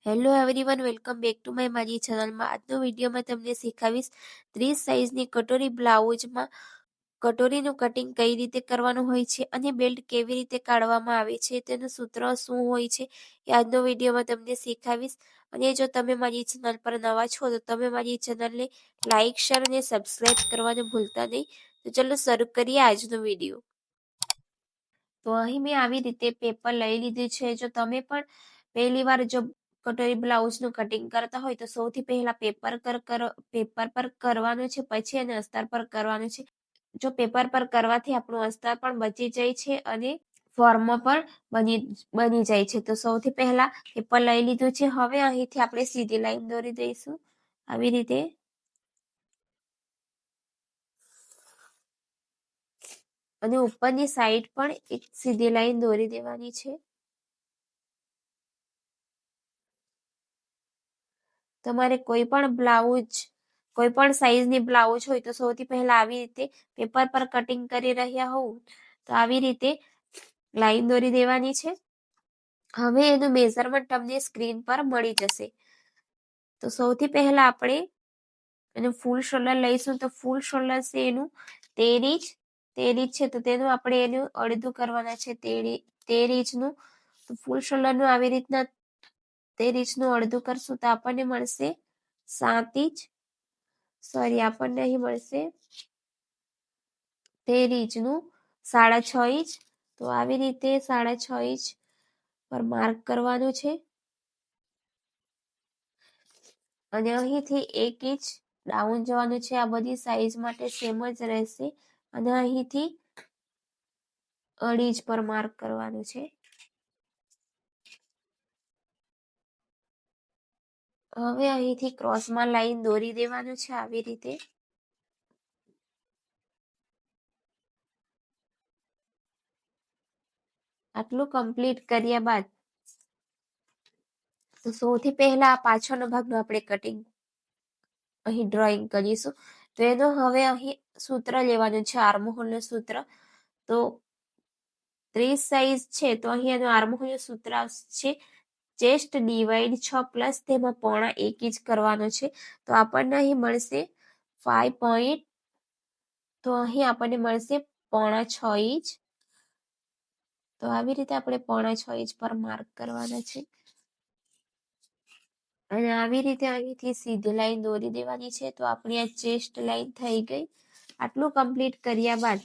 Hello everyone, welcome back to મારી ચેનલમાં. આજનો વિડીયોમાં તમને શીખવીશ 30 સાઇઝની કટોરી બ્લાઉઝમાં કટોરીનું કટિંગ કઈ રીતે કરવાનું હોય છે અને બેલ્ટ કેવી રીતે કાઢવામાં આવે છે, તેનું સૂત્ર શું હોય છે એ આજનો વિડીયોમાં તમને શીખવીશ. અને જો તમે મારી ચેનલ પર નવા છો તો તમે મારી ચેનલને લાઇક, શેર અને સબસ્ક્રાઇબ કરવાનું ભૂલતા નહીં. તો ચલો શરૂ કરીએ આજનો વિડીયો. તો અહીં મેં આવી રીતે પેપર લઈ લીધું છે. જો તમે પણ પહેલી વાર જો કટોરી બ્લાઉઝનું કટિંગ કરતા હોય તો સૌથી પહેલા પેપર પર કરવાનું છે, પછી અને અસ્તર પર કરવાનું છે. જો પેપર પર કરવાથી આપણું અસ્તર પણ બચી જાય છે અને ફોર્મ પણ બની જાય છે. તો સૌથી પહેલા પેપર લઈ લીધું છે. હવે અહીંથી આપણે સીધી લાઈન દોરી દઈશું આવી રીતે. અને ઉપરની સાઈડ પણ એક સીધી લાઈન દોરી દેવાની છે. તમારે કોઈ પણ સાઈઝની બ્લાઉઝ હોય તો સૌથી પહેલા આવી રીતે પેપર પર કટિંગ કરી રહ્યા હોવ તો આવી રીતે લાઈન દોરી દેવાની છે. હવે એનું મેઝરમેન્ટ તમને સ્ક્રીન પર મળી જશે. તો સૌથી પહેલા આપણે એનું ફૂલ શોલ્ડર લઈશું. તો ફૂલ શોલ્ડર છે એનું 13 ઇંચ છે, તો તેનું આપણે એનું અડધું કરવાના છે 13 ઇંચનું. તો ફૂલ શોલ્ડરનું આવી રીતના 13 ઇંચનું અડધું કરશું તો આપણને મળશે 7 ઇંચ. આપણને અહીં મળશે 13 ઇંચનું 6.5 ઇંચ. તો આવી રીતે 6.5 ઇંચ પર માર્ક કરવાનું છે. અને અહીંથી 1 ઇંચ ડાઉન જવાનું છે. આ બધી સાઈઝ માટે સેમ જ રહેશે. અને અહીંથી 2.5 ઇંચ પર માર્ક કરવાનું છે. હવે અહીંથી ક્રોસમાં લાઈન દોરી દેવાનું છે આવી રીતે. આટલું કમ્પ્લીટ કર્યા બાદ તો સૌથી પહેલા આ પાછળનો ભાગનું આપણે કટિંગ અહીં ડ્રોઈંગ કરીશું. તો એનો હવે અહીં સૂત્ર લેવાનું છે, આર્મહોલનું સૂત્ર. તો 30 સાઈઝ છે તો અહીં એનું આર્મહોલનું સૂત્ર છે ચેસ્ટ ડિવાઈડ 6 પ્લસ તેમાં 1.5 ઇંચ કરવાનો છે. તો આપણને અહીં મળશે 5 તો અહીં આપણને મળશે 5.5 ઇંચ. તો આવી રીતે આપણે 5.5 ઇંચ પર માર્ક કરવાના છે. અને આવી રીતે અહીંથી સીધી લાઈન દોરી દેવાની છે. તો આપણી આ ચેસ્ટ લાઈન થઈ ગઈ. આટલું કમ્પ્લીટ કર્યા બાદ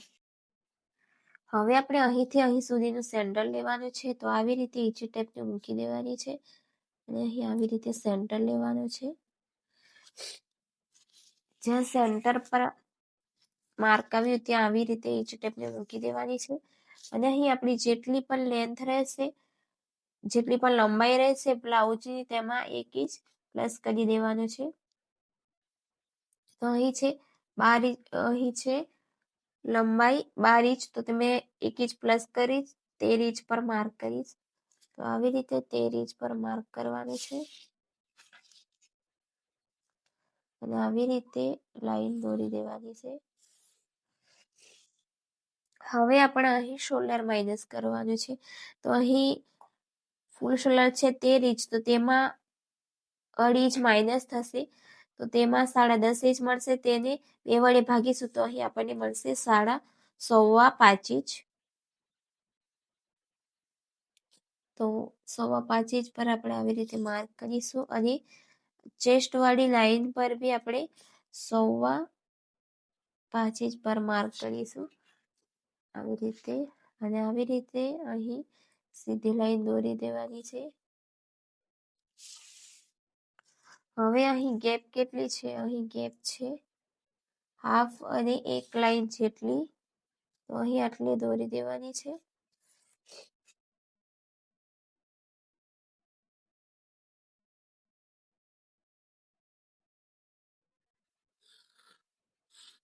હવે આપણે અહીંથી અહીં સુધીનું સેન્ટર લેવાનું છે. તો આવી રીતે ઈંચી ટેપને મૂકી દેવાની છે અને અહીં આવી રીતે સેન્ટર લેવાનું છે. જ્યાં સેન્ટર પર માર્ક આવ્યું ત્યાં આવી રીતે ઈંચી ટેપને મૂકી દેવાની છે. અને અહીં આપણી જેટલી પણ લેન્થ રહેશે, જેટલી પણ લંબાઈ રહેશે બ્લાઉઝની, તેમાં 1 ઇંચ પ્લસ કરી દેવાનું છે. તો અહીં છે 12 છે લંબાઈ 12 ઇંચ, તો તમે 1 ઇંચ પ્લસ કરીશ 13 ઇંચ પર માર્ક કરીશ. તો આવી રીતે 13 ઇંચ પર માર્ક કરવાનું છે અને આવી રીતે લાઈન દોરી દેવાની છે. હવે આપણે અહીં શોલ્ડર માઇનસ કરવાનું છે. તો અહીં ફૂલ શોલ્ડર છે 13 ઇંચ, તો તેમાં 2.5 ઇંચ માઇનસ થશે. તો તેમાં 10.5 ઇંચ મળશે. તેને 2 વડે ભાગીશું તો અહીં આપણને મળશે 5.25 ઇંચ. તો 5.25 ઇંચ પર આપણે આવી રીતે માર્ક કરીશું અને ચેસ્ટ વાળી લાઈન પર બી આપણે 5.25 ઇંચ પર માર્ક કરીશું આવી રીતે. અને આવી રીતે અહીં સીધી લાઈન દોરી દેવાની છે. હવે અહીં ગેપ કેટલી છે? અહીં ગેપ છે 1/2 અને 1 લાઈન જેટલી. તો અહીં આટલી દોરી દેવાની છે.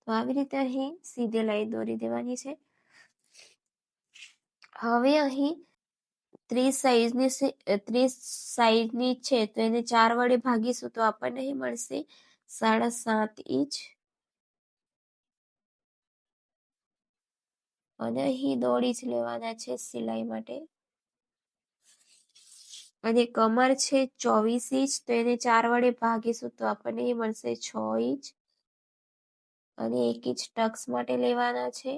તો આવી રીતે અહીં સીધી લાઈન દોરી દેવાની છે. હવે અહીં 30 સાઈઝની છે તો એને 4 વડે ભાગીશું તો આપણને અહીં મળશે 7.5 ઇંચ. અને અહીં 1.5 ઇંચ લેવાના છે સિલાઈ માટે. અને કમર છે 24 ઇંચ, તો એને 4 વડે ભાગીશું તો આપણને એ મળશે 6 ઇંચ. અને 1 ઇંચ ટક્સ માટે લેવાના છે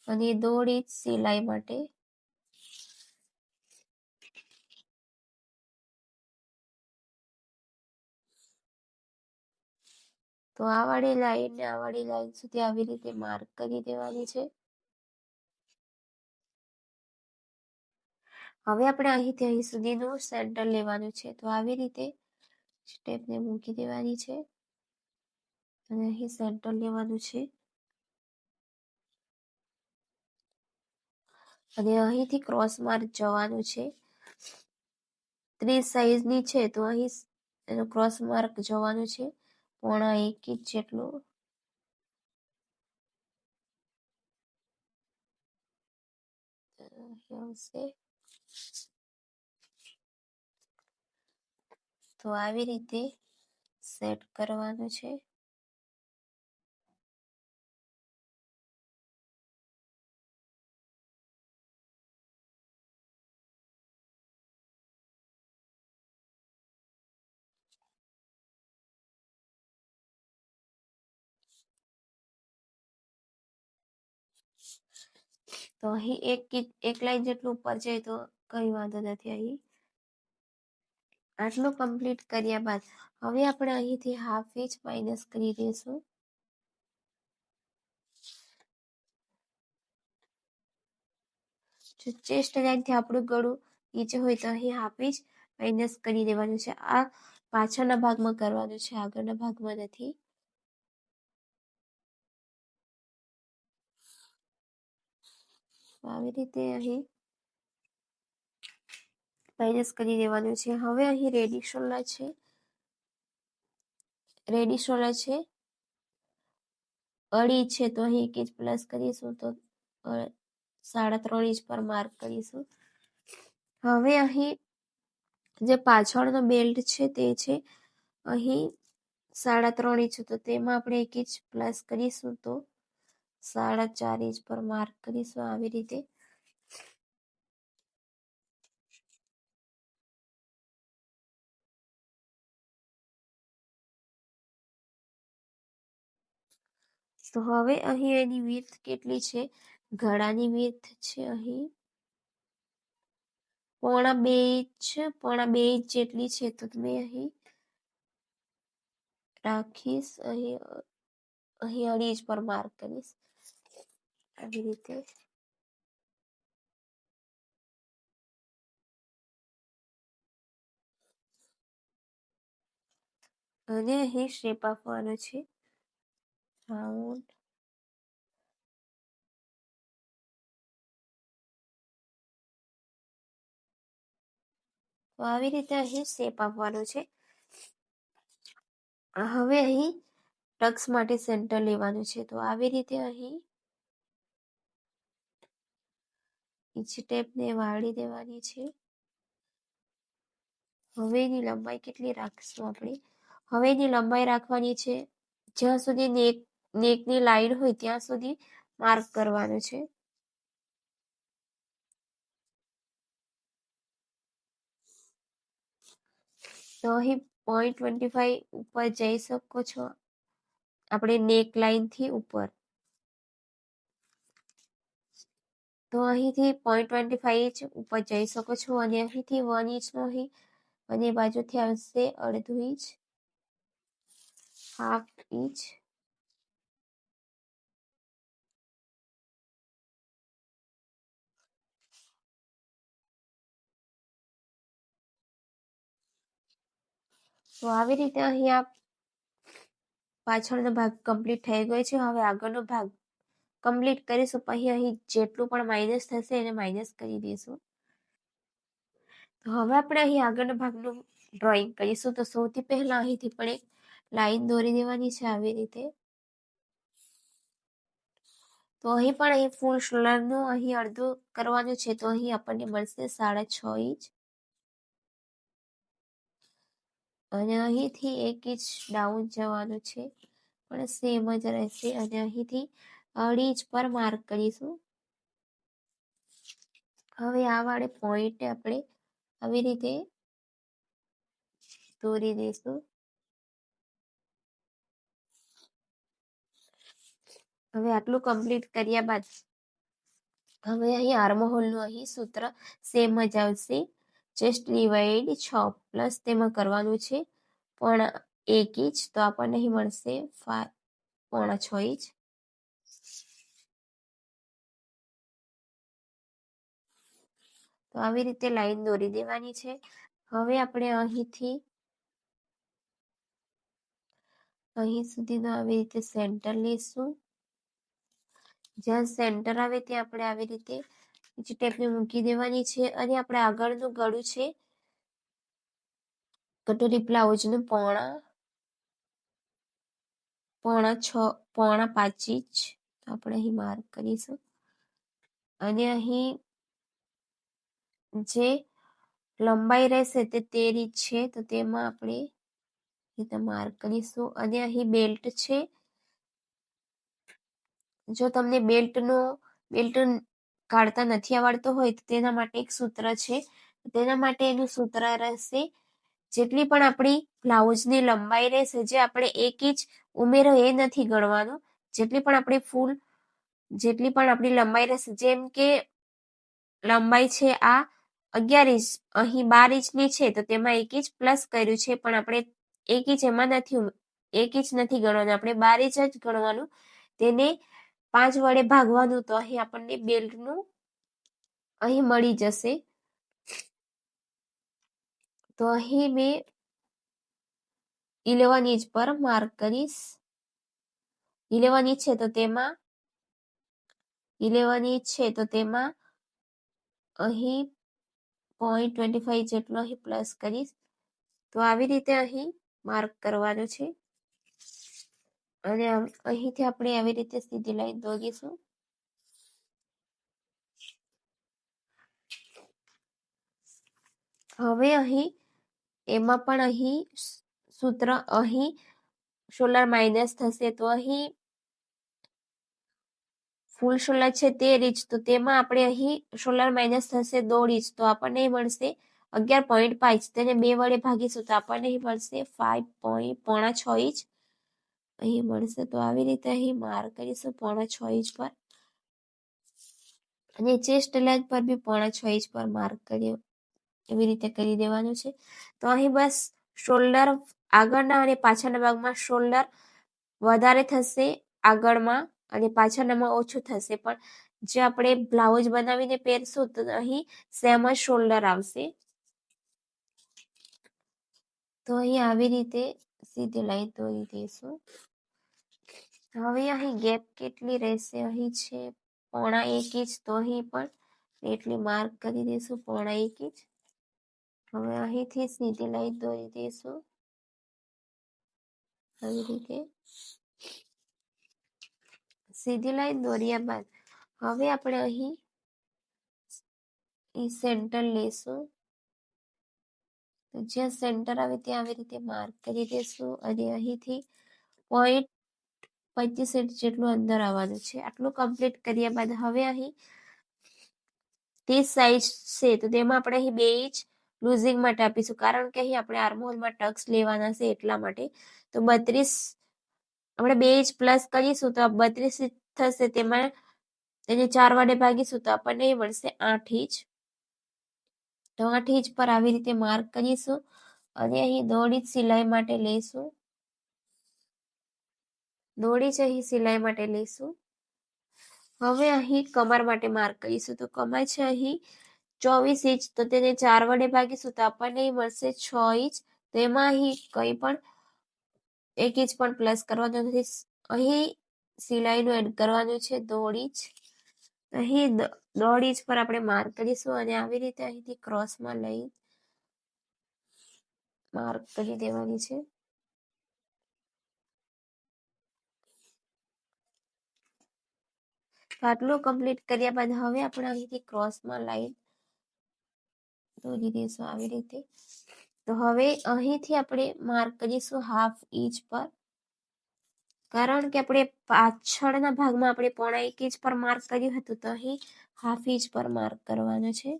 અને 1.5 ઇંચ સિલાઈ માટે. તો આ વાળી લાઈન ને આ વાળી લાઈન સુધી આવી રીતે માર્ક કરી દેવાની છે. હવે આપણે અહીંથી અહીં સુધીનું સેન્ટર લેવાનું છે. તો આવી રીતે સ્ટેપને મૂકી દેવાની છે અને અહીં સેન્ટર લેવાનું છે. અને અહીંથી ક્રોસ માર્ક જવાનું છે. 30 સાઈઝની છે તો અહીં એનો ક્રોસ માર્ક જવાનું છે 1.25 ઇંચ જેટલું. આવશે. તો આવી રીતે સેટ કરવાનું છે. તો અહીં એક લાઈન જેટલું ઉપર જાય તો કઈ વાંધો નથી. અહીં આટલું કમ્પ્લીટ કર્યા બાદ હવે આપણે અહીંથી 1/2 ઇંચ માઇનસ કરી દઈશું. જો ચેસ્ટ લાઈનથી આપણું ગળું નીચે હોય તો અહીં 1/2 ઇંચ માઇનસ કરી દેવાનું છે. આ પાછળના ભાગમાં કરવાનું છે, આગળના ભાગમાં નથી. આવી રીતે અહીં માઇનસ કરી દેવાનું છે. હવે અહીં રેડી શોલ્ડર છે 2.5 ઇંચ છે તો અહીં 1 ઇંચ પ્લસ કરીશું તો 3.5 ઇંચ પર માર્ક કરીશું. હવે અહીં જે પાછળનો બેલ્ટ છે તે છે અહીં 3.5 ઇંચ, તો તેમાં આપણે 1 ઇંચ પ્લસ કરીશું તો 4.5 ઇંચ પર માર્ક કરીશું આવી રીતે. તો હવે અહીં એની વિડ્થ કેટલી છે, ગળાની વિડ્થ છે અહીં 2.5 ઇંચ જેટલી છે. તો તમે અહીં રાખીશ, અહીં 2.5 ઇંચ પર માર્ક કરીશ આવી રીતે. અને અહીં શેપ આપવાનો છે રાઉન્ડ. તો આવી રીતે અહીં શેપ આપવાનો છે. હવે અહીં ટક્સ માટે સેન્ટર લેવાનું છે. તો આવી રીતે અહીં ઇંચ ટેપને વાળી દેવાની છે. હવે એની લંબાઈ કેટલી રાખીશું આપણે? હવે એની લંબાઈ રાખવાની છે જ્યાં સુધી નેકની લાઈન હોય ત્યાં સુધી માર્ક કરવાનું છે. તો અહીં 0.25 ઉપર જઈ શકો છો આપણે નેક લાઈનથી ઉપર. તો અહીંથી 0.25 ઇંચ ઉપર જઈ શકો છો અને અહીંથી 1 ઇંચનો અહીં બંને બાજુથી આવશે 1/2 ઇંચ, 1/2 ઇંચ. તો આવી રીતે અહીં આ પાછળનો ભાગ કમ્પ્લીટ થઈ ગયો છે. હવે આગળનો ભાગ કમ્પ્લીટ કરીશું પછી અહીં જેટલું પણ માઇનસ થશે એને માઇનસ કરી દઈશું. તો હવે આપણે અહીં આગળના ભાગનું ડ્રોઈંગ કરીશું. તો સૌથી પહેલા અહીંથી પણ એક લાઈન દોરી દેવાની છે આવી રીતે. તો અહીં પણ અહીં ફૂલ શોલ્ડરનું અહીં અડધું કરવાનું છે. તો અહીં આપણને મળશે 6.5 ઇંચ અને અહીંથી 1 ઇંચ ડાઉન જવાનું છે પણ સેમ જ રહેશે. અને અહીંથી 2.5 ઇંચ પર માર્ક કરીશું. હવે આ વાળે પોઈન્ટ આપણે આવી રીતે દોરી દઈશું. હવે આટલું કમ્પ્લીટ કર્યા બાદ હવે અહીં આર્મહોલનું અહીં સૂત્ર સેમ જ આવશે. ચેસ્ટ ડિવાઈડ 6 પ્લસ તેમાં કરવાનું છે 1.5 ઇંચ, તો આપણને અહીં મળશે 5.6 ઇંચ. તો આવી રીતે લાઈન દોરી દેવાની છે. હવે આપણે અહીંથી અહીં સુધીનો આવી રીતે સેન્ટર લઈશું. જ્યાં સેન્ટર આવે ત્યાં આપણે આવી રીતે નીચે ટેપને મૂકી દેવાની છે. અને આપણે આગળનું ગળું છે કટોરી બ્લાઉઝનું 5.5 ઇંચ આપણે અહીં માર્ક કરીશું. અને અહીં જે લંબાઈ રહેશે તે 13 ઇંચ છે, તો તેમાં આપણે માર્ક કરીશું. અને અહીં બેલ્ટ છે. જો તમને બેલ્ટ કાઢતા નથી આવડતો હોય તો તેના માટે એક સૂત્ર છે. તેના માટે એનું સૂત્ર રહેશે, જેટલી પણ આપણી બ્લાઉઝની લંબાઈ રહેશે, જે આપણે 1 ઇંચ ઉમેરો એ નથી ગણવાનું. જેટલી પણ આપણી લંબાઈ રહેશે, જેમ કે લંબાઈ છે આ 11 ઇંચ, અહીં 12 ઇંચની છે, તો તેમાં 1 ઇંચ પ્લસ કર્યું છે, પણ આપણે 1 ઇંચ એમાં નથી 1 ઇંચ નથી ગણવાનું, આપણે 12 ઇંચ જ ગણવાનું. તેને 5 વડે ભાગવાનું, તો અહીં આપણને બેલ્ટનું અહીં મળી જશે. તો અહીં મેં 11 ઇંચ પર માર્ક કરીશ. 11 ઇંચ છે તો તેમાં 11 ઇંચ છે તો તેમાં અહીં 0.25 જેટલો અહીં પ્લસ કરીશ. તો આવી રીતે અહીં માર્ક કરવાનું છે. અને અહીંથી આપણે આવી રીતે સીધી લાઈન દોરીશું. હવે અહીં એમાં પણ અહીં સૂત્ર અહીં શોલ્ડર માઇનસ થશે, તો અહીં ફૂલ શોલ્ડર છે 13 ઇંચ, તો તેમાં આપણે અહીં શોલ્ડર માઇનસ થશે 1.5 ઇંચ, તો આપણને મળશે 11.5. તેને 2 વડે ભાગીશું તો આપણને અહીં મળશે 5.6 ઇંચ અહીં મળશે. તો આવી રીતે અહીં માર્ક કરીશું 0.6 ઇંચ પર. અને ચેસ્ટ લાઈન પર બી 0.6 ઇંચ પર માર્ક કરીએ, એવી રીતે કરી દેવાનું છે. તો અહીં બસ શોલ્ડર આગળના અને પાછળના ભાગમાં શોલ્ડર વધારે થશે આગળમાં, અને પાછળનામાં ઓછું થશે, પણ જે આપણે બ્લાઉઝ બનાવીને પહેરશું તો અહીં સેમ જ શોલ્ડર આવશે. તો અહીં આવી રીતે સીધી લાઈન દોરી દઈશું. હવે અહીં ગેપ કેટલી રહેશે, અહીં છે 0.1 ઇંચ, તો અહીં પણ એટલી માર્ક કરી દઈશું 0.1 ઇંચ. હવે અહીંથી સીધી લાઈન દોરી દઈશું આવી રીતે. સીધી લાઈન દોર્યા બાદ હવે આપણે અહીં સેન્ટર લેશું. તો જ્યાં સેન્ટર આવે ત્યાં આવી રીતે માર્ક કરી દઈશું. અને અહીંથી 0.25 ઇંચ જેટલું અંદર આવવાનું છે. આટલું કમ્પ્લીટ કર્યા બાદ હવે અહીં 30 સાઈઝ છે, તો તેમાં આપણે અહીં 2 ઇંચ લૂઝિંગ માટે આપીશું, કારણ કે અહીં આપણે આર્મહોલમાં ટક્સ લેવાના છે એટલા માટે. તો 32 આપણે 2 ઇંચ પ્લસ કરીશું તો 32 ઇંચ થશે. તેમાં તેને 4 વડે ભાગીશું તો આપણને મળશે 8 ઇંચ. તો 8 ઇંચ પર આવી રીતે માર્ક કરીશું. અને અહીં 1.5 ઇંચ સિલાઈ માટે લઈશું. 1.5 ઇંચ અહીં સિલાઈ માટે લઈશું. હવે અહીં કમર માટે માર્ક કરીશું. તો કમર છે અહીં 24 ઇંચ, તો તેને 4 વડે ભાગીશું તો આપણને મળશે 6 ઇંચ. તો એમાં અહીં કંઈ પણ 1 ઇંચ પણ પ્લસ કરવાનું નથી. અહીં સિલાઈનું એડ કરવાનું છે 1.5 ઇંચ. અહીં 1.5 ઇંચ પર આપણે માર્ક કરીશું. અને આવી રીતે અહીંથી ક્રોસમાં લઈ માર્ક કરી દેવાની છે. આટલું કમ્પ્લીટ કર્યા બાદ હવે આપણે અહીંથી ક્રોસમાં લાઈન દોરી દઈશું આવી રીતે. તો હવે અહીંથી આપણે માર્ક કરીશું 1/2 ઇંચ પર. કારણ કે આપણે પાછળના ભાગમાં આપણે પોણા 1 ઇંચ પર માર્ક કર્યું હતું, તો અહીં હાફ ઇંચ પર માર્ક કરવાનું છે.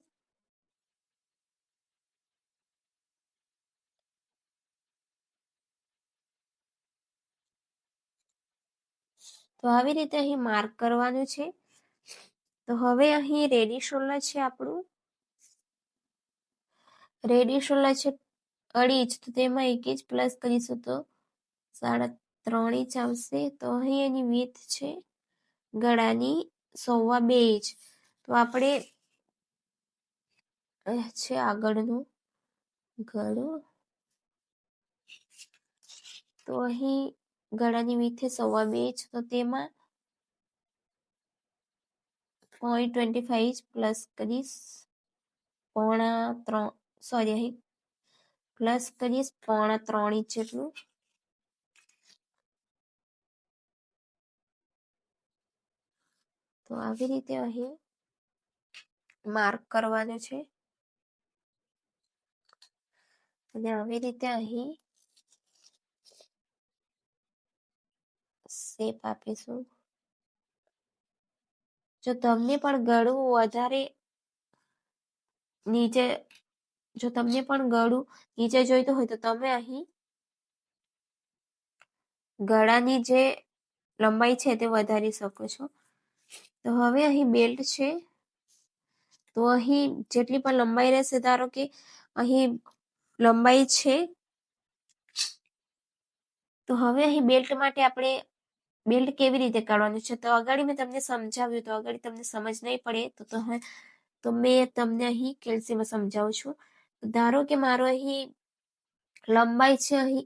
તો આવી રીતે અહીં માર્ક કરવાનું છે. તો હવે અહીં રેડી શોલ્ડર છે આપણું, રેડી શોલ્ડર છે 2.5 ઇંચ, તો તેમાં 1 ઇંચ પ્લસ કરીશું તો 3.5 ઇંચ આવશે. તો અહીં એની વિડ્થ છે ગળાની 2.25 ઇંચ. તો આપણે છે આગળનું ગળું, તો અહીં ગળાની વિડ્થ છે 2.25 ઇંચ, તો તેમાં 0.25 ઇંચ પ્લસ કરીશ, અહીં પ્લસ કરીશ 3.25 ઇંચ જેટલું. તો આવી રીતે અહીં માર્ક કરવાનું છે અને આવી રીતે અહીં શેપ આપીશું. જો તમને પણ ગળું વધારે નીચે જોઈતું હોય તો તમે અહીં ગળાની જે લંબાઈ છે તે વધારી શકો છો. તો હવે અહીં બેલ્ટ છે, તો અહીં જેટલી પણ લંબાઈ રહેશે, ધારો કે અહીં લંબાઈ છે, તો હવે અહીં બેલ્ટ માટે આપણે બેલ્ટ કેવી રીતે કાઢવાનું છે, તો આગળ મેં તમને સમજાવ્યું, તો આગળ તમને સમજ નહીં પડે તો મેં તમને અહીં કેલ્સીમાં સમજાવું છું. ધારો કે મારો અહીં લંબાઈ છે અહીં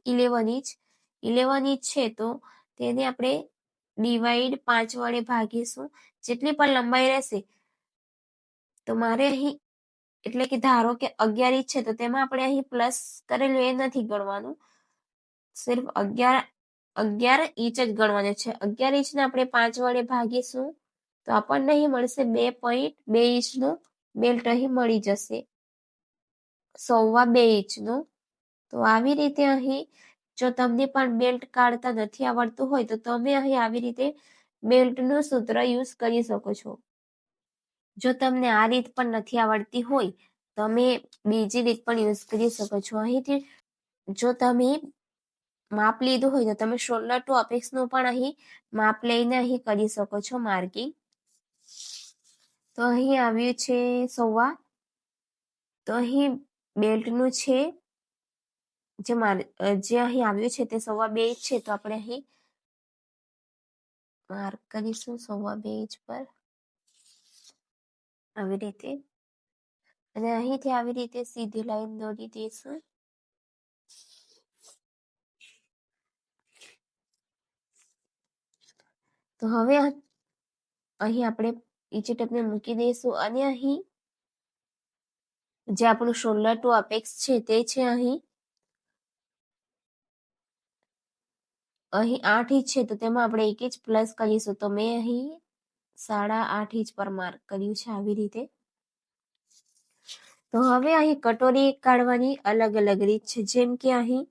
11 ઇંચ છે, તો તેને આપણે ડિવાઈડ 5 વડે ભાગીશું. જેટલી પણ લંબાઈ રહેશે, તો મારે અહીં એટલે કે ધારો કે 11 ઇંચ છે, તો તેમાં આપણે અહીં પ્લસ કરેલું એ નથી ગણવાનું, સિર્ફ 11 ઇંચ જ ગણવાનું છે. 11 ઇંચને આપણે 5 વડે ભાગીશું તો આપણને અહીં મળશે 2.2 ઇંચનો બેલ્ટ અહીં મળી જશે, 2.25 ઇંચનો. તો આવી રીતે અહીં જો તમને પણ બેલ્ટ કાઢતા નથી આવડતું હોય, તો તમે અહીં આવી રીતે બેલ્ટનું સૂત્ર યુઝ કરી શકો છો. જો તમને આ રીત પણ નથી આવડતી હોય, તમે બીજી રીત પણ યુઝ કરી શકો છો. અહીંથી જો તમે માપ લીધું હોય, તો તમે શોલ્ડર ટુ અપેક્સનું પણ અહીં માપ લઈને અહીં કરી શકો છો માર્કિંગ. તો અહીં આવ્યું છે 2.25. તો અહીં બેલ્ટનું છે જે અહીં આવ્યું છે તે 2.25 ઇંચ છે, તો આપણે અહીં માર્ક કરીશું 2.25 ઇંચ પર આવી રીતે, અને અહીંથી આવી રીતે સીધી લાઈન દોરી દઈશું. તો હવે અહીં આપણે ઈંચી ટેપને મૂકી દઈશું અને અહીં જે આપણું શોલ્ડર ટુ અપેક્સ છે તે છે અહીં 8 ઇંચ છે, તો તેમાં આપણે 1 ઇંચ પ્લસ કરીશું. તો મેં અહીં 8.5 ઇંચ પર માર્ક કર્યું છે આવી રીતે. તો હવે અહીં કટોરી કાઢવાની અલગ અલગ રીત છે. જેમ કે અહીં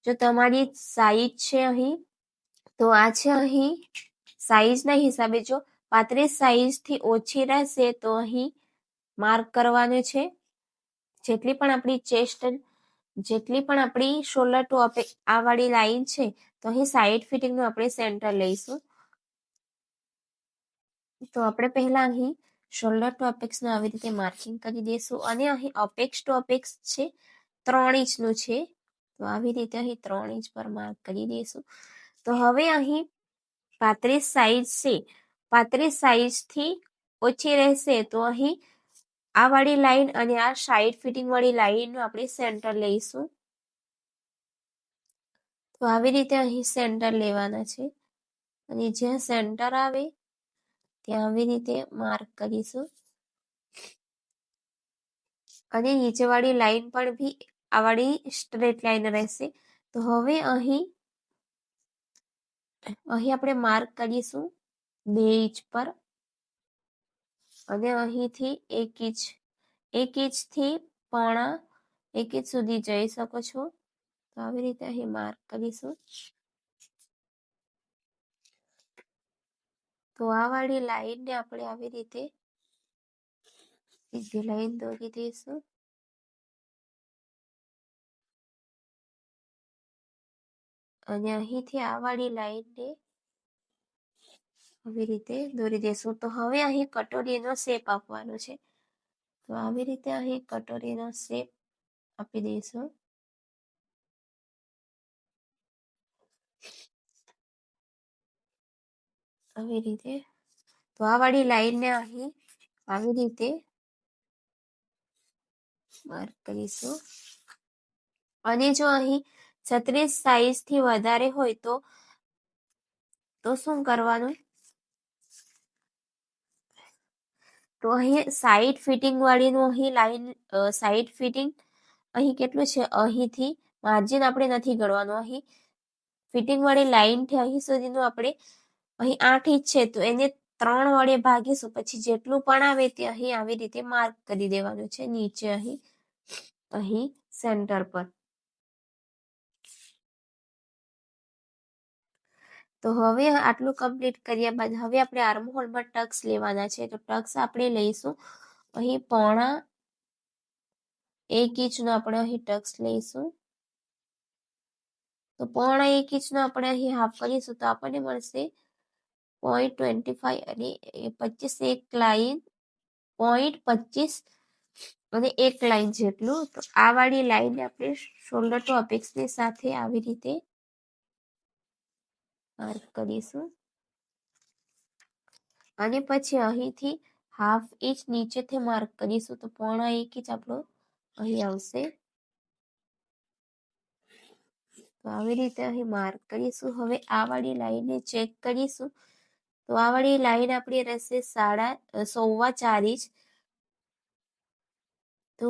જો તમારી સાઈઝ છે અહીં, તો આ છે અહીં સાઈઝના હિસાબે જો 35 સાઈઝથી ઓછી રહેશે તો અહીં માર્ક કરવાનું છે. જેટલી પણ આપણી શોલ્ડર ટુ આ વાળી લાઈન છે, તો અહીં સાઈડ ફિટિંગનું આપણે સેન્ટર લઈશું. તો આપણે પહેલા અહીં શોલ્ડર ટુ અપેક્સનું આવી રીતે માર્કિંગ કરી દઈશું અને અહીં અપેક્સ ટુ અપેક્સ છે 3 ઇંચનું છે, તો આવી રીતે અહીં 3 ઇંચ પર માર્ક કરી દઈશું. તો હવે અહીં 35 સાઈઝ છે, 35 સાઈઝથી ઓછી રહેશે તો અહીં આ વાળી લાઈન અને આ સાઈડ ફિટિંગ વાળી લાઈનનું આપણે સેન્ટર લઈશું. તો આવી રીતે અહીં સેન્ટર લેવાના છે અને જ્યાં સેન્ટર આવે ત્યાં આવી રીતે માર્ક કરીશું. અને નીચેવાળી લાઈન પણ બી આ વાળી સ્ટ્રેટ લાઈન રહેશે. તો હવે અહીં આપણે માર્ક કરીશું 2 ઇંચ પર અને અહીંથી 1 ઇંચથી 1.5 ઇંચ સુધી જઈ શકો છો. તો આવી રીતે અહીં માર્ક કરીશું. તો આ વાળી લાઈનને આપણે આવી રીતે સીધી લાઈન દોરી દઈશું અને અહીંથી આ વાળી લાઈનને આવી રીતે દોરી દઈશું. તો હવે અહીં કટોરીનો શેપ આપવાનો છે. તો આવી રીતે અહીં કટોરીનો શેપ આપી દઈશું. આવી રીતે. તો આ વાળી લાઈનને અહીં આવી રીતે માર્ક કરીશું. અને જો અહીં 36 સાઈઝ થી વધારે હોય તો શું કરવાનું? તો અહીં સાઈડ ફિટિંગ વાળીનું અહીં લાઈન સાઈડ ફિટિંગ અહીં કેટલું છે? અહીંથી માર્જિન આપણે નથી ગણવાનું. અહીં ફિટિંગ વાળી લાઈનથી અહીં સુધીનું આપણે અહીં 8 ઇંચ છે તો એને 3 વડે ભાગીશું. પછી જેટલું પણ આવે તે અહીં આવી રીતે માર્ક કરી દેવાનું છે નીચે અહીં સેન્ટર પર. તો હવે આટલું કમ્પ્લીટ કર્યા બાદ હવે આપણે આર્મ હોલમાં ટક્સ લેવાના છે. તો ટક્સ આપણે લઈશું અહીં 1.5 ઇંચનો આપણે અહીં ટક્સ લઈશું. તો 1.5 ઇંચનો આપણે અહીં હાફ કરીશું તો આપણને મળશે 0.25 અને 25 એક લાઈન 0.25 અને એક લાઈન જેટલું. તો આ વાળી લાઈન આપણે શોલ્ડર ટુ અપેક્સની સાથે આવી રીતે માર્ક કરીશું અને પછી અહીંથી હાફ ઇંચ નીચેથી માર્ક કરીશું. તો 0.25 ઇંચ આપણો અહીં આવશે. તો આવી રીતે અહીં માર્ક કરીશું. હવે આ વાળી લાઈનને ચેક કરીશું. તો આ વાળી લાઈન આપણી રહેશે 4.25 ઇંચ. તો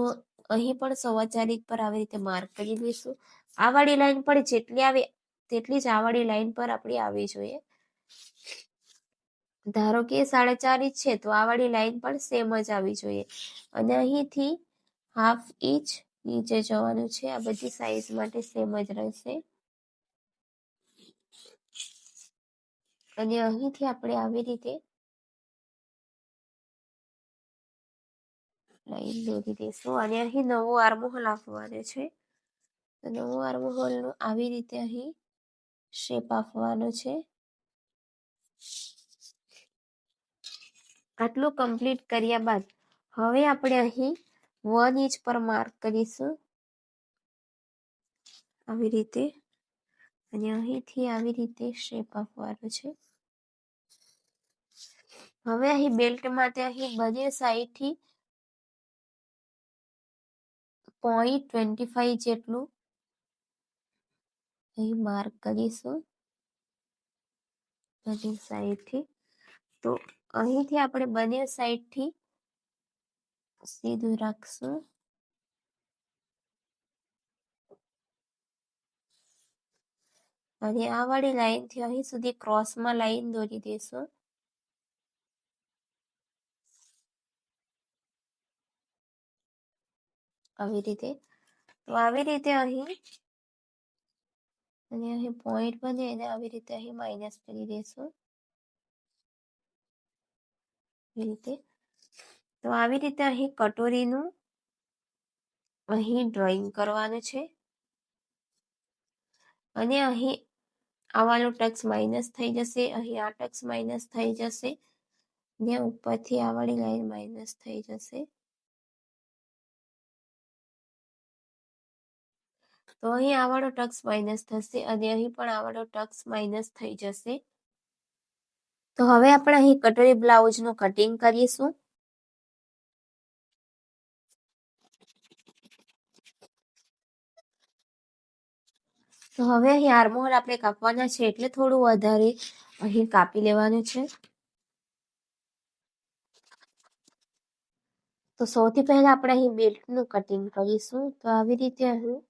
અહીં પણ 4.25 ઇંચ પર આવી રીતે માર્ક કરી દઈશું. આ વાળી લાઈન પર જેટલી આવે તેટલી જ આ વાળી લાઈન પર આપણી આવવી જોઈએ. ધારો કે 4.5 ઇંચ છે તો આ વાળી લાઈન પણ સેમ જ આવી જોઈએ અને અહીંથી હાફ ઇંચ નીચે જવાનું છે. આ બધી સાઈઝ માટે સેમ જ રહેશે અને અહીંથી આપણે આવી રીતે લાઈન દોરી દઈશું અને અહીં નવો આર્મહોલ આપવાનો છે. તો નવો આર્મહોલનો આવી રીતે અહીં શેપ આપવાનો છે. આટલું કમ્પ્લીટ કર્યા બાદ હવે આપણે અહીં 1 ઇંચ પર માર્ક કરીશું આવી રીતે અને અહીંથી આવી રીતે શેપ આપવાનો છે. હવે અહીં બેલ્ટ માટે અહીં બંને સાઈડથી 0.25 જેટલું અહીં માર્ક કરીશું બંને સાઈડથી. તો અહીંથી આપણે બંને સાઈડથી સીધું રાખશું અને આ વાળી લાઈનથી અહીં સુધી ક્રોસમાં લાઈન દોરી દઈશું. આવી રીતે. તો આવી રીતે અહીં અને અહીં પોઈન્ટ બને એને આવી રીતે અહીં માઇનસ કરી દઈશું આવી રીતે. તો આવી રીતે અહીં કટોરીનું અહીં ડ્રોઈંગ કરવાનું છે અને અહીં આવાનો ટક્સ માઇનસ થઈ જશે. અહીં આ ટક્સ માઇનસ થઈ જશે ને ઉપરથી આ વાળી લાઈન માઇનસ થઈ જશે. તો અહીં આ વાળો ટક્સ માઇનસ થશે અને અહીં પણ આ વાળો ટક્સ માઇનસ થઈ જશે. તો હવે આપણે અહીં કટોરી બ્લાઉઝનું કટિંગ કરીશું. તો હવે અહીં આર્મહોલ આપણે કાપવાના છે એટલે થોડું વધારે અહીં કાપી લેવાનું છે. તો સૌથી પહેલા આપણે અહીં બેલ્ટનું કટિંગ કરીશું. તો આવી રીતે અહીં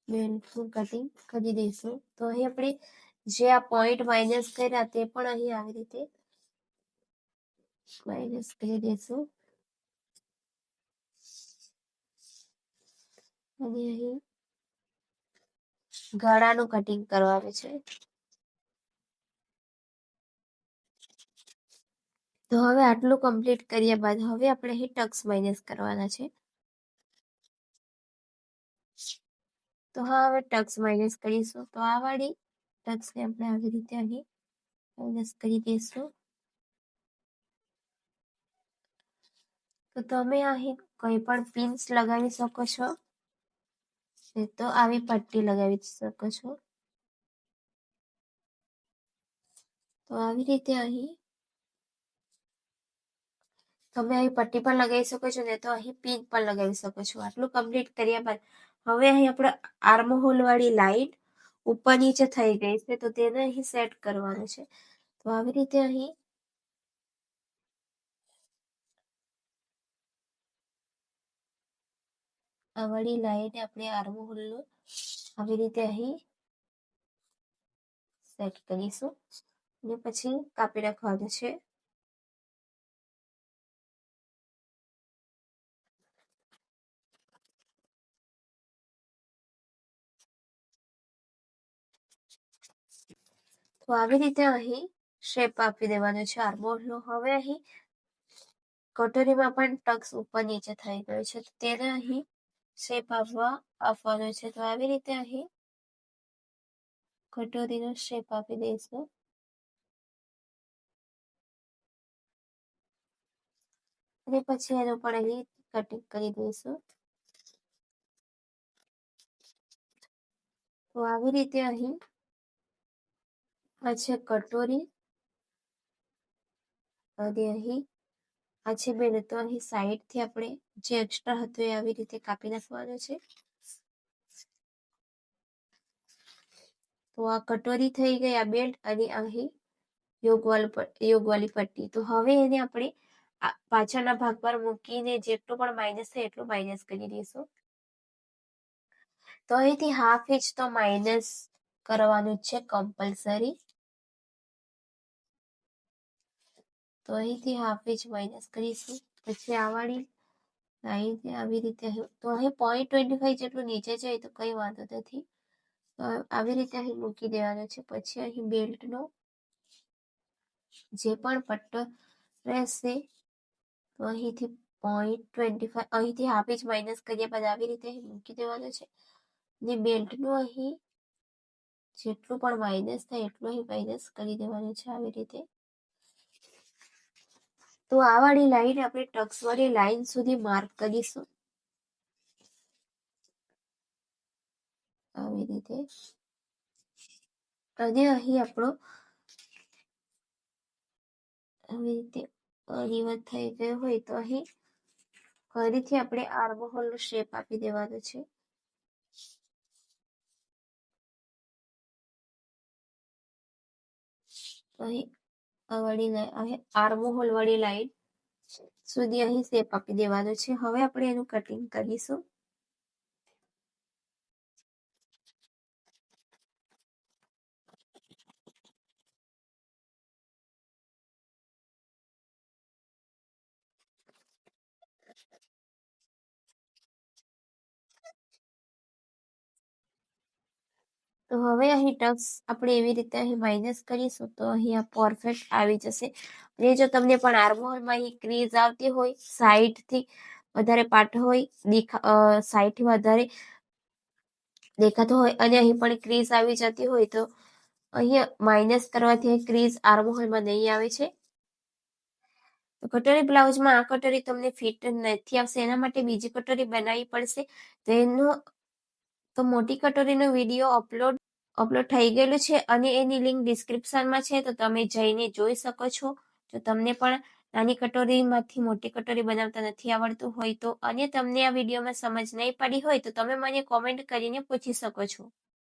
બેલ્ટનું કટિંગ કરી દઈશું. તો અહીં આપણે જે આ પોઈન્ટ માઇનસ કર્યા તે પણ અહીં આવી રીતે માઇનસ કરી દઈશું અને અહીં ગળાનું કટિંગ કરવાનું છે. તો હવે આટલું કમ્પ્લીટ કર્યા બાદ હવે આપણે અહીં ટક્સ માઇનસ કરવાના છે. તો હા, હવે ટક્સ માઇનસ કરીશું. તો આ વાળી ટક્સને આપણે આવી રીતે અહીં માઇનસ કરી દઈશું. તો તમે અહીં કંઈ પણ પિન્સ લગાવી શકો છો, તો આવી પટ્ટી લગાવી શકો છો. તો આવી રીતે અહીં તમે અહીં પટ્ટી પણ લગાવી શકો છો ને તો અહીં પિન પણ લગાવી શકો છો. આટલું કમ્પ્લીટ કર્યા બાદ હવે અહીં આપણે આર્મહોલ વાળી લાઈન ઉપર નીચે થઈ ગઈ છે, તો તેને અહીં સેટ કરવાનું છે. તો આવી રીતે અહીં આ વાળી લાઈન આપણે આર્મહોલનું આવી રીતે અહીં સેટ કરીશું અને પછી કાપી નાખવાનું છે. તો આવી રીતે અહીં શેપ આપી દેવાનો છે આર્મહોલનો. હવે અહીં કટોરીમાં પણ ટક્સ ઉપર નીચે થઈ ગયું છે, તો તેને અહીં શેપ આપવાનો છે. તો આવી રીતે અહીં કટોરીનો શેપ આપી દઈશું અને પછી એનું પણ અહીં કટિંગ કરી દઈશું. તો આવી રીતે અહીં આ છે કટોરી અને અહીં આ છે બેન. તો અહીં સાઈડથી આપણે જે એક્સ્ટ્રા હતું એ આવી રીતે કાપી નાખવાનું છે. તો આ કટોરી થઈ ગઈ, આ બેલ્ટ અને અહીં યોગવાળી પટ્ટી. તો હવે એને આપણે પાછળના ભાગ પર મૂકીને જેટલું પણ માઇનસ થાય એટલું માઇનસ કરી દઈશું. તો અહીંથી હાફ ઇંચ તો માઇનસ કરવાનું જ છે કમ્પલસરી. તો અહીંથી હાફ ઇંચ માઇનસ કરીશું. પછી આ વાળી લાઈન આવી રીતે તો અહીં 0.25 જેટલું નીચે જાય તો કંઈ વાંધો નથી. તો આવી રીતે અહીં મૂકી દેવાનું છે. પછી અહીં બેલ્ટનો જે પણ પટ્ટો રહેશે તો અહીંથી 0.25 અહીંથી હાફ ઇંચ માઇનસ કર્યા બાદ આવી રીતે અહીં મૂકી દેવાનું છે. ને બેલ્ટનું અહીં જેટલું પણ માઇનસ થાય એટલું અહીં માઇનસ કરી દેવાનું છે આવી રીતે. તો આ વાળી લાઈન આપણે ટક્સ વાળી લાઈન સુધી માર્ક કરીશું આવી રીતે. અને અહીં આપણો આવી રીતે અનઇવન થઈ ગયો હોય તો અહીં ફરીથી આપણે આર્મહોલનો શેપ આપી દેવાનો છે. અહીં આ વાળી આર્મહોલ વાળી લાઈન સુધી અહીં શેપ આપી દેવાનો છે. હવે આપણે એનું કટિંગ કરીશું. તો હવે અહીં ટક્સ આપણે એવી રીતે અહીં માઇનસ કરીશું તો અહીં આ પરફેક્ટ આવી જશે. અને જો તમને પણ આર્મહોલમાં અહીં ક્રીઝ આવતી હોય, સાઈડથી વધારે પાર્ટ હોય, સાઈડથી વધારે દેખાતો હોય અને અહીં પણ ક્રીઝ આવી જતી હોય તો અહીં માઇનસ કરવાથી ક્રીઝ આર્મહોલમાં નહીં આવે છે. તો કટોરી બ્લાઉઝમાં આ કટોરી તમને ફિટ નથી આવશે, એના માટે બીજી કટોરી બનાવવી પડશે. તો મોટી કટોરીનો વિડીયો અપલોડ થઈ ગયેલું છે અને એની લિંક ડિસ્ક્રિપ્શનમાં છે, તો તમે જઈને જોઈ શકો છો. જો તમને પણ નાની કટોરીમાંથી મોટી કટોરી બનાવતા નથી આવડતું હોય તો, અને તમને આ વિડીયોમાં સમજ નહીં પડી હોય તો તમે મને કોમેન્ટ કરીને પૂછી શકો છો.